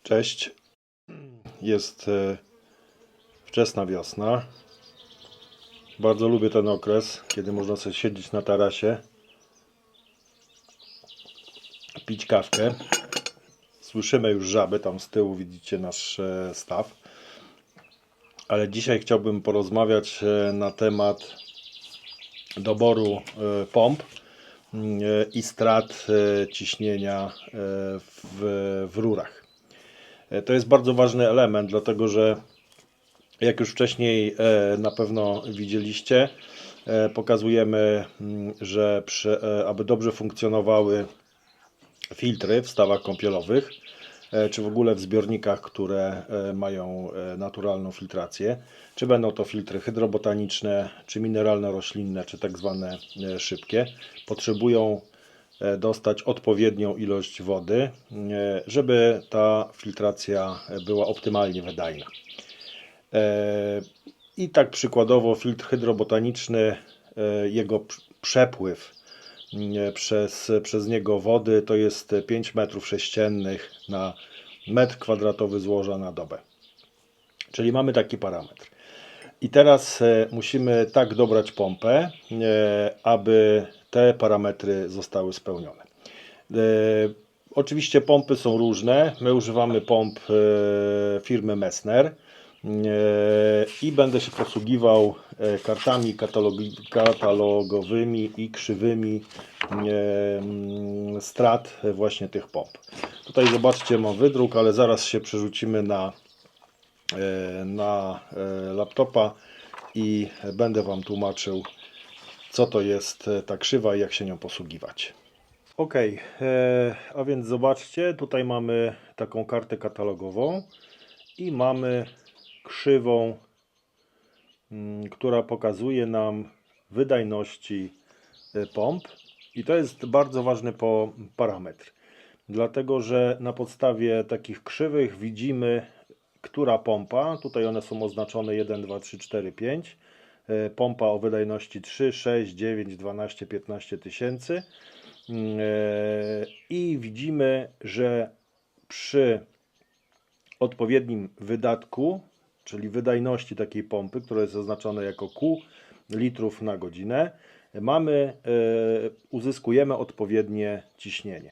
Cześć, jest wczesna wiosna. Bardzo lubię ten okres, kiedy można sobie siedzieć na tarasie, pić kawkę. Słyszymy już żaby, tam z tyłu widzicie nasz staw. Ale dzisiaj chciałbym porozmawiać na temat doboru pomp i strat ciśnienia w rurach. To jest bardzo ważny element, dlatego że jak już wcześniej na pewno widzieliście, pokazujemy, że aby dobrze funkcjonowały filtry w stawach kąpielowych, czy w ogóle w zbiornikach, które mają naturalną filtrację, czy będą to filtry hydrobotaniczne, czy mineralno-roślinne, czy tak zwane szybkie, potrzebują dostać odpowiednią ilość wody, żeby ta filtracja była optymalnie wydajna. I tak przykładowo filtr hydrobotaniczny, jego przepływ przez niego wody to jest 5 m3 na metr kwadratowy złoża na dobę. Czyli mamy taki parametr. I teraz musimy tak dobrać pompę, aby te parametry zostały spełnione. Oczywiście pompy są różne. My używamy pomp firmy Messner i będę się posługiwał kartami katalogowymi i krzywymi strat właśnie tych pomp. Tutaj zobaczcie, mam wydruk, ale zaraz się przerzucimy na laptopa i będę Wam tłumaczył, co to jest ta krzywa i jak się nią posługiwać. Ok, a więc zobaczcie, tutaj mamy taką kartę katalogową i mamy krzywą, która pokazuje nam wydajności pomp, i to jest bardzo ważny parametr, dlatego że na podstawie takich krzywych widzimy, która pompa, tutaj one są oznaczone 1, 2, 3, 4, 5, pompa o wydajności 3, 6, 9, 12, 15 tysięcy, i widzimy, że przy odpowiednim wydatku, czyli wydajności takiej pompy, która jest oznaczona jako Q litrów na godzinę, uzyskujemy odpowiednie ciśnienie.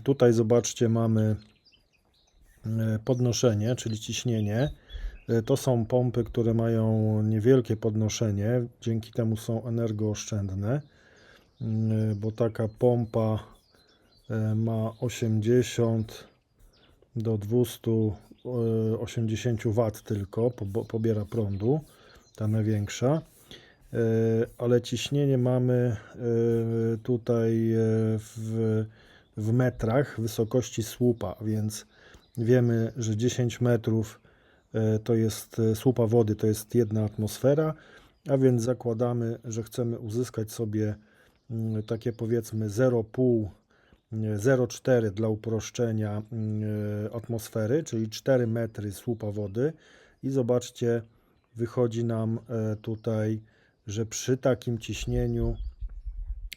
Tutaj zobaczcie, mamy podnoszenie, czyli ciśnienie. To są pompy, które mają niewielkie podnoszenie, dzięki temu są energooszczędne, bo taka pompa ma 80 do 280 W tylko pobiera prądu, ta największa, ale ciśnienie mamy tutaj w metrach wysokości słupa, więc wiemy, że 10 metrów to jest słupa wody, to jest 1 atmosfera, a więc zakładamy, że chcemy uzyskać sobie takie powiedzmy 0,5, 0,4 dla uproszczenia atmosfery, czyli 4 metry słupa wody, i zobaczcie, wychodzi nam tutaj, że przy takim ciśnieniu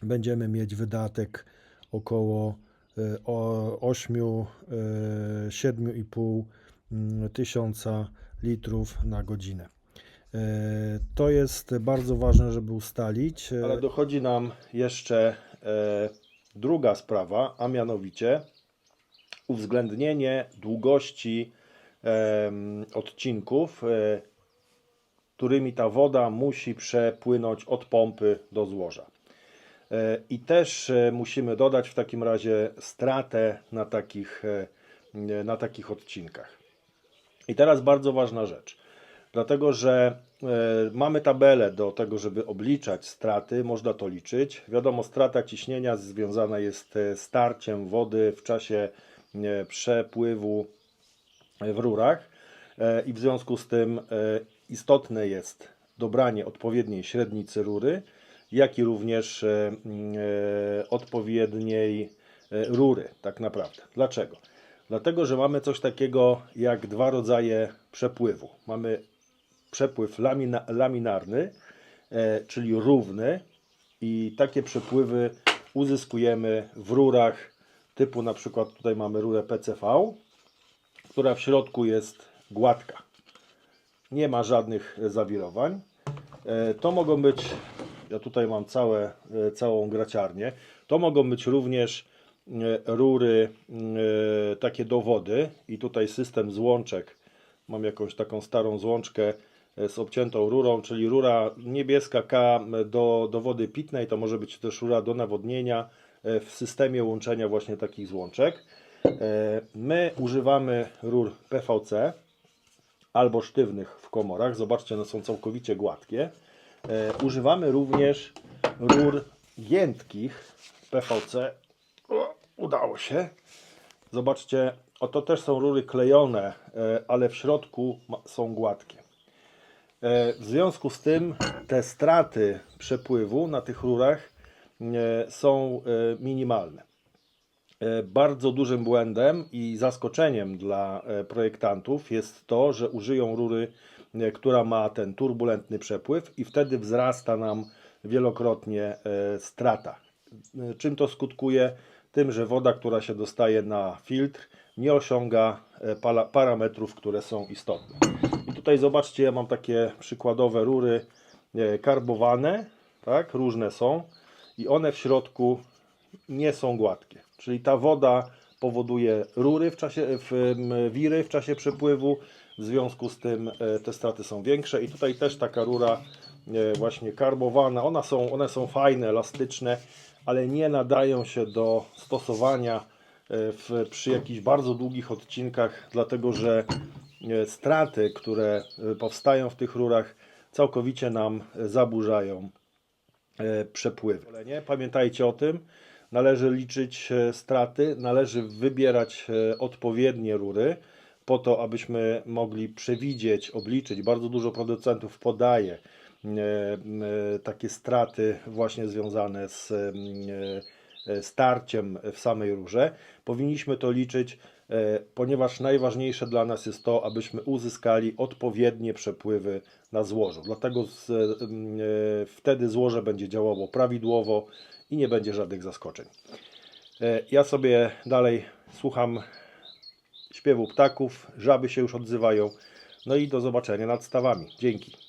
będziemy mieć wydatek około 7,5 tysiąca litrów na godzinę. To jest bardzo ważne, żeby ustalić. Ale dochodzi nam jeszcze druga sprawa, a mianowicie uwzględnienie długości odcinków, którymi ta woda musi przepłynąć od pompy do złoża. I też musimy dodać w takim razie stratę na takich odcinkach. I teraz bardzo ważna rzecz, dlatego że mamy tabelę do tego, żeby obliczać straty, można to liczyć. Wiadomo, strata ciśnienia związana jest z starciem wody w czasie przepływu w rurach, i w związku z tym istotne jest dobranie odpowiedniej średnicy rury, jak i również odpowiedniej rury tak naprawdę. Dlaczego? Dlatego, że mamy coś takiego jak dwa rodzaje przepływu. Mamy przepływ laminarny, czyli równy, i takie przepływy uzyskujemy w rurach typu, na przykład tutaj mamy rurę PCV, która w środku jest gładka. Nie ma żadnych zawirowań. To mogą być, ja tutaj mam całą graciarnię, to mogą być również rury takie do wody i tutaj system złączek. Mam jakąś taką starą złączkę z obciętą rurą, czyli rura niebieska K do wody pitnej, to może być też rura do nawodnienia w systemie łączenia właśnie takich złączek. My używamy rur PVC albo sztywnych w komorach. Zobaczcie, one są całkowicie gładkie. Używamy również rur giętkich PVC. Udało się. Zobaczcie, oto też są rury klejone, ale w środku są gładkie. W związku z tym te straty przepływu na tych rurach są minimalne. Bardzo dużym błędem i zaskoczeniem dla projektantów jest to, że użyją rury, która ma ten turbulentny przepływ i wtedy wzrasta nam wielokrotnie strata. Czym to skutkuje? Tym, że woda, która się dostaje na filtr, nie osiąga parametrów, które są istotne. I tutaj zobaczcie, ja mam takie przykładowe rury karbowane, tak, różne są i one w środku nie są gładkie. Czyli ta woda powoduje wiry w czasie przepływu, w związku z tym te straty są większe. I tutaj też taka rura właśnie karbowana, one są fajne, elastyczne, ale nie nadają się do stosowania przy jakichś bardzo długich odcinkach, dlatego że straty, które powstają w tych rurach, całkowicie nam zaburzają przepływy. Pamiętajcie o tym, należy liczyć straty, należy wybierać odpowiednie rury po to, abyśmy mogli przewidzieć, obliczyć. Bardzo dużo producentów podaje takie straty właśnie związane z starciem w samej rurze. Powinniśmy to liczyć, ponieważ najważniejsze dla nas jest to, abyśmy uzyskali odpowiednie przepływy na złożu. Dlatego wtedy złoże będzie działało prawidłowo i nie będzie żadnych zaskoczeń. Ja sobie dalej słucham śpiewu ptaków, żaby się już odzywają. No i do zobaczenia nad stawami. Dzięki.